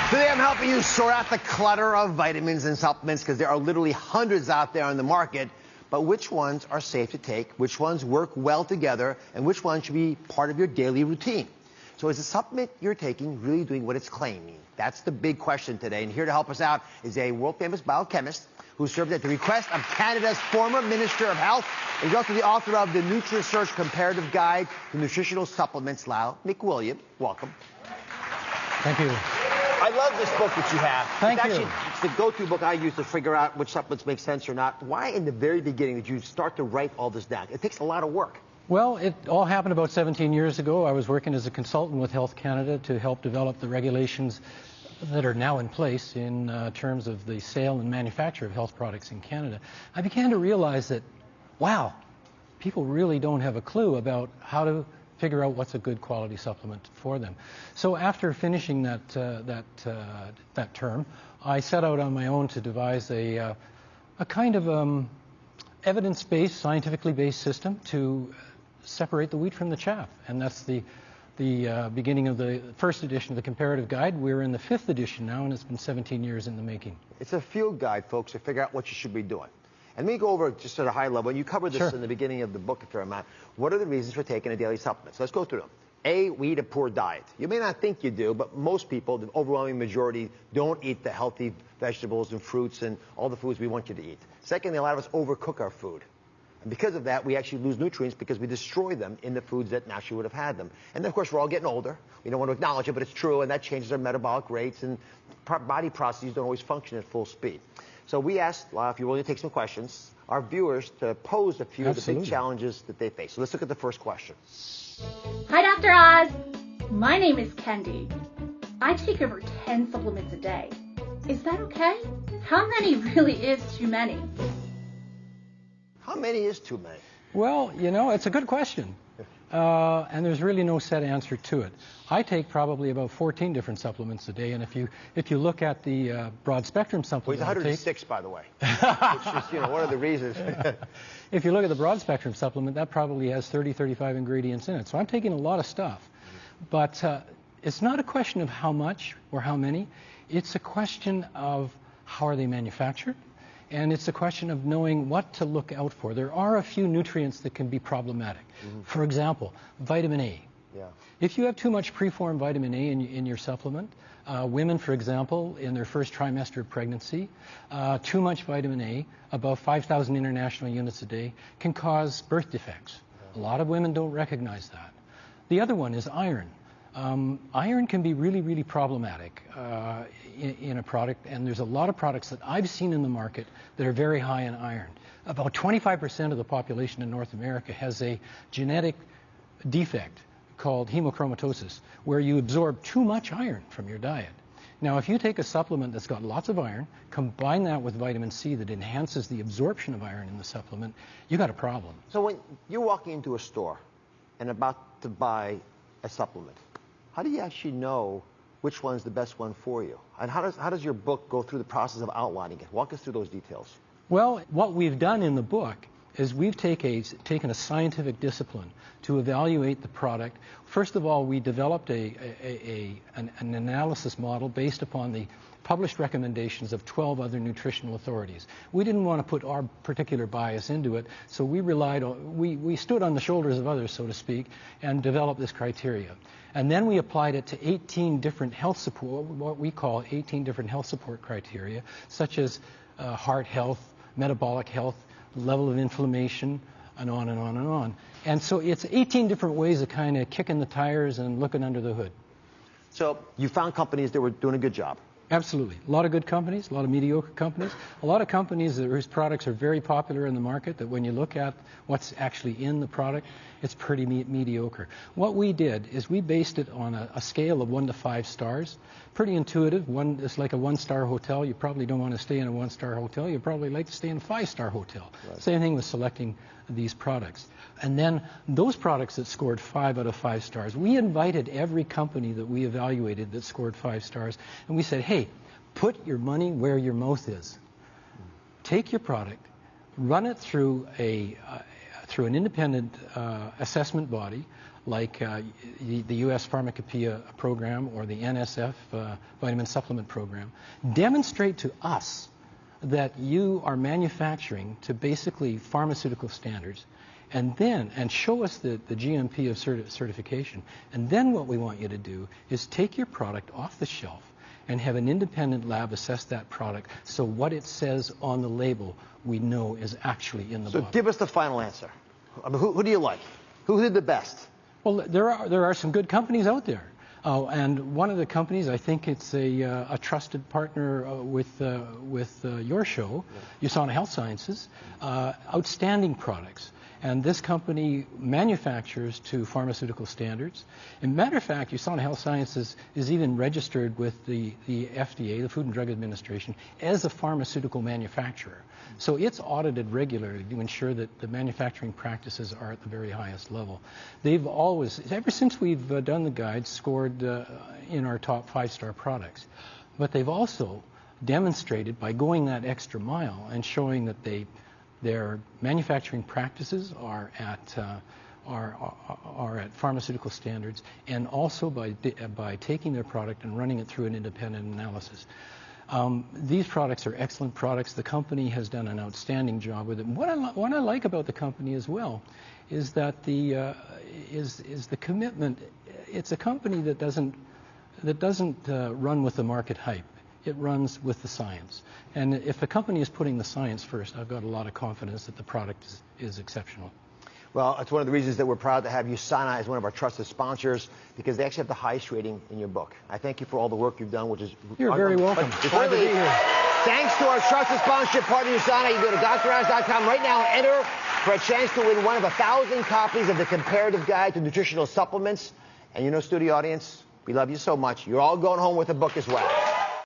Today I'm helping you sort out the clutter of vitamins and supplements because there are literally hundreds out there on the market. But which ones are safe to take, which ones work well together, and which ones should be part of your daily routine? So is the supplement you're taking really doing what it's claiming? That's the big question today. And here to help us out is a world-famous biochemist who served at the request of Canada's former Minister of Health. He's also the author of the Nutrisearch Comparative Guide to Nutritional Supplements. Lau McWilliam, welcome. Thank you. I love this book that you have. Thank you. It's the go-to book I use to figure out which supplements make sense or not. Why in the very beginning did you start to write all this down? It takes a lot of work. Well, it all happened about 17 years ago. I was working as a consultant with Health Canada to help develop the regulations that are now in place in terms of the sale and manufacture of health products in Canada. I began to realize that, wow, people really don't have a clue about how to figure out what's a good quality supplement for them. So after finishing that term, I set out on my own to devise a kind of evidence-based, scientifically based system to separate the wheat from the chaff. And that's the beginning of the first edition of the Comparative Guide. We're in the 5th edition now, and it's been 17 years in the making. It's a field guide, folks, to figure out what you should be doing. And let me go over just at a high level. And you covered this in the beginning of the book a fair amount. What are the reasons for taking a daily supplement? So let's go through them. A, we eat a poor diet. You may not think you do, but most people, the overwhelming majority, don't eat the healthy vegetables and fruits and all the foods we want you to eat. Secondly, a lot of us overcook our food. And because of that, we actually lose nutrients because we destroy them in the foods that naturally would have had them. And then, of course, we're all getting older. We don't want to acknowledge it, but it's true, and that changes our metabolic rates, and body processes don't always function at full speed. So we asked, if you're willing to take some questions, our viewers to pose a few of the big challenges that they face. So let's look at the first question. Hi, Dr. Oz. My name is Kendi. I take over 10 supplements a day. Is that okay? How many really is too many? How many is too many? Well, you know, it's a good question. And there's really no set answer to it. I take probably about 14 different supplements a day, and if you look at the broad spectrum supplement, well, he's 106, by the way, which is, one of the reasons. If you look at the broad spectrum supplement, that probably has 30, 35 ingredients in it. So I'm taking a lot of stuff, but it's not a question of how much or how many. It's a question of how are they manufactured. And it's a question of knowing what to look out for. There are a few nutrients that can be problematic. For example, vitamin A. Yeah. If you have too much preformed vitamin A in your supplement, women, for example, in their first trimester of pregnancy, too much vitamin A, above 5,000 international units a day, can cause birth defects. A lot of women don't recognize that. The other one is iron. Iron can be really, really problematic in a product, and there's a lot of products that I've seen in the market that are very high in iron. About 25% of the population in North America has a genetic defect called hemochromatosis, where you absorb too much iron from your diet. Now, if you take a supplement that's got lots of iron, combine that with vitamin C that enhances the absorption of iron in the supplement, you got a problem. So when you're walking into a store and about to buy a supplement, how do you actually know which one's the best one for you? And how does your book go through the process of outlining it? Walk us through those details. Well, what we've done in the book is we've taken a scientific discipline to evaluate the product. First of all, we developed an analysis model based upon the published recommendations of 12 other nutritional authorities. We didn't want to put our particular bias into it, so we stood on the shoulders of others, so to speak, and developed this criteria. And then we applied it to 18 different health support, what we call 18 different health support criteria, such as heart health, metabolic health, level of inflammation, and on and on and on. And so it's 18 different ways of kind of kicking the tires and looking under the hood. So you found companies that were doing a good job. Absolutely. A lot of good companies, a lot of mediocre companies, a lot of companies whose products are very popular in the market that when you look at what's actually in the product, it's pretty mediocre. What we did is we based it on a scale of 1 to 5 stars. Pretty intuitive. It's like a 1-star hotel. You probably don't want to stay in a 1-star hotel. You probably like to stay in a 5-star hotel. Right. Same thing with selecting these products. And then those products that scored 5 out of 5 stars, we invited every company that we evaluated that scored 5 stars, and we said, hey, put your money where your mouth is. Take your product, run it through an independent assessment body, like the U.S. Pharmacopoeia program or the NSF vitamin supplement program, demonstrate to us that you are manufacturing to basically pharmaceutical standards, and show us the GMP of certification. And then what we want you to do is take your product off the shelf and have an independent lab assess that product, so what it says on the label we know is actually in the bottle. So give us the final answer. I mean, who do you like? Who did the best? Well, there are some good companies out there. And one of the companies, I think it's a trusted partner with your show, USANA Health Sciences, outstanding products. And this company manufactures to pharmaceutical standards. As a matter of fact, USANA Health Sciences is even registered with the FDA, the Food and Drug Administration, as a pharmaceutical manufacturer. So it's audited regularly to ensure that the manufacturing practices are at the very highest level. They've always, ever since we've done the guide, scored in our top 5-star products. But they've also demonstrated by going that extra mile and showing that their manufacturing practices are at pharmaceutical standards, and also by taking their product and running it through an independent analysis. These products are excellent products. The company has done an outstanding job with it. What I like about the company as well is that is the commitment. It's a company that doesn't run with the market hype. It runs with the science. And if a company is putting the science first, I've got a lot of confidence that the product is exceptional. Well, it's one of the reasons that we're proud to have USANA as one of our trusted sponsors, because they actually have the highest rating in your book. I thank you for all the work you've done, which is... You're very welcome. Glad to be here. Thanks to our trusted sponsorship partner, USANA. You go to DrOz.com right now and enter for a chance to win one of 1,000 copies of the Comparative Guide to Nutritional Supplements. And you know, studio audience, we love you so much. You're all going home with a book as well.